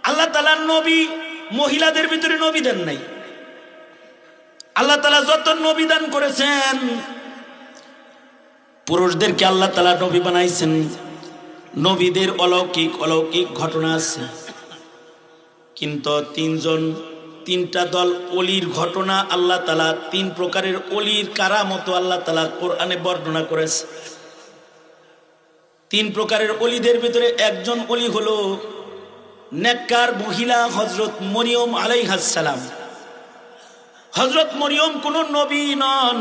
আল্লাহ তাআলার নবী মহিলাদের ভিতরে নবী দেন নাই। আল্লাহ তাআলা যত নবী দান করেছেন পুরুষদেরকে আল্লাহ তাআলা নবী বানাইছেন। নবীদের অলৌকিক অলৌকিক ঘটনা আছে, কিন্তু তিনটা দল অলির ঘটনা আল্লাহ তাআলা তিন প্রকারের অলির কারামত আল্লাহ তাআলা কোরআনে বর্ণনা করেছে। তিন প্রকারের অলিদের ভিতরে একজন অলি হলো নেককার মহিলা হযরত মরিয়ম আলাইহিস সালাম। হযরত মরিয়ম কোনো নবী নন,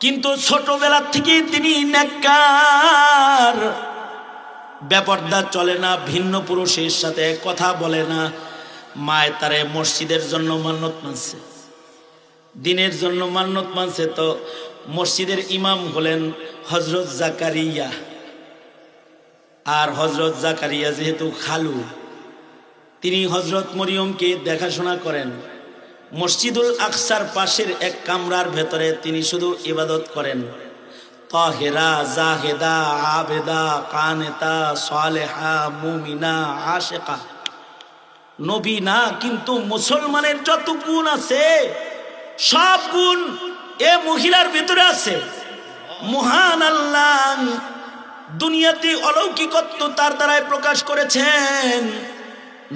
কিন্তু ছোটবেলা থেকে তিনি নেককার, বেপরদা চলে না, ভিন্ন পুরুষের সাথে কথা বলে না। মায় তারে মসজিদের জন্য মান্নত মানছে, দিনের জন্য মান্নত মানছে। তো মসজিদের ইমাম হলেন হযরত জাকারিয়া। আর হযরত জাকারিয়া যেহেতু খালু, তিনি হযরত মরিয়মকে দেখাশোনা করেন। মসজিদুল আকসার পাশের এক কামরার ভেতরে তিনি শুধু ইবাদত করেন। তাহেরা, জাহেদা, আবেদা, কানেতা, সালেহা, মুমিনা, আশেকা। নবী না, কিন্তু মুসলমানের যত গুণ আছে সব গুণ এ মহিলার ভিতরে আছে। মহান আল্লাহ দুনিয়াতে অলৌকিকত্ব তার দ্বারাই প্রকাশ করেছেন।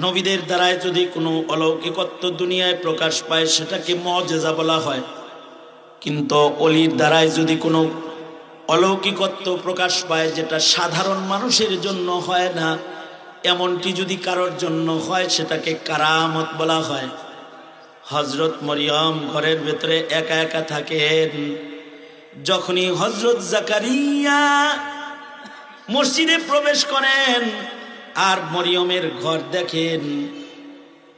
নবীদের দ্বারাই যদি কোনো অলৌকিকত্ব দুনিয়ায় প্রকাশ পায় সেটাকে মুআজিজা বলা হয়, কিন্তু অলির দ্বারাই যদি কোনো অলৌকিকত্ব প্রকাশ পায় যেটা সাধারণ মানুষের জন্য হয় না, এমনটি যদি কারোর জন্য হয় সেটাকে কারামত বলা হয়। হযরত মরিয়ম ঘরের ভেতরে একা একা থাকেন। যখনই হযরত জাকারিয়া মসজিদে প্রবেশ করেন আর মরিয়মের ঘর দেখেন,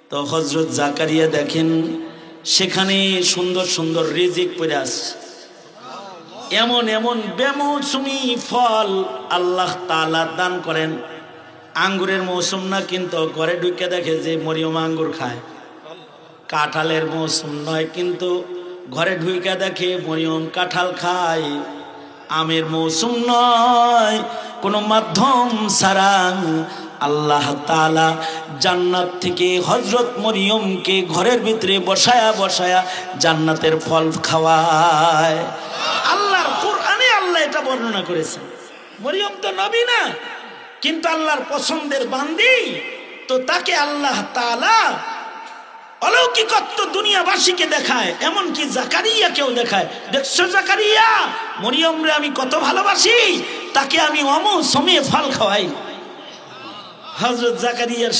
তো হযরত জাকারিয়া দেখেন সেখানে সুন্দর সুন্দর রিজিক পড়ে আছে। এমন এমন বেমৌসুমি ফল আল্লাহ তাআলা দান করেন। আঙ্গুরের মৌসুম না, কিন্তু ঘরে ঢুকে দেখে যে মরিয়ম আঙ্গুর খায়। কাঁঠালের মৌসুম নয়, কিন্তু ঘরে ঢুকে দেখে মরিয়ম কাঁঠাল খায়। আমের মৌসুম নয়, কোনো মাধ্যম ছাড়া আল্লাহ তাআলা জান্নাত থেকে হযরত মরিয়মকে ঘরের ভিতরে বসায়া বসায়া জান্নাতের ফল খাওয়ায়। আল্লাহর কোরআনে আল্লাহ এটা বর্ণনা করেছেন। মরিয়ম তো নবী না, কিন্তু আল্লাহর পছন্দের বান্দি, তো তাকে আল্লাহ তাআলা অলৌকিকত্ব দুনিয়াবাসীকে দেখায়, এমনকি জাকারিয়াকেও দেখায়। দেখছো জাকারিয়া, মরিয়মরে আমি কত ভালোবাসি, তাকে আমি অমৌসুমে ফল খাওয়াই। হযরত জাকারিয়ার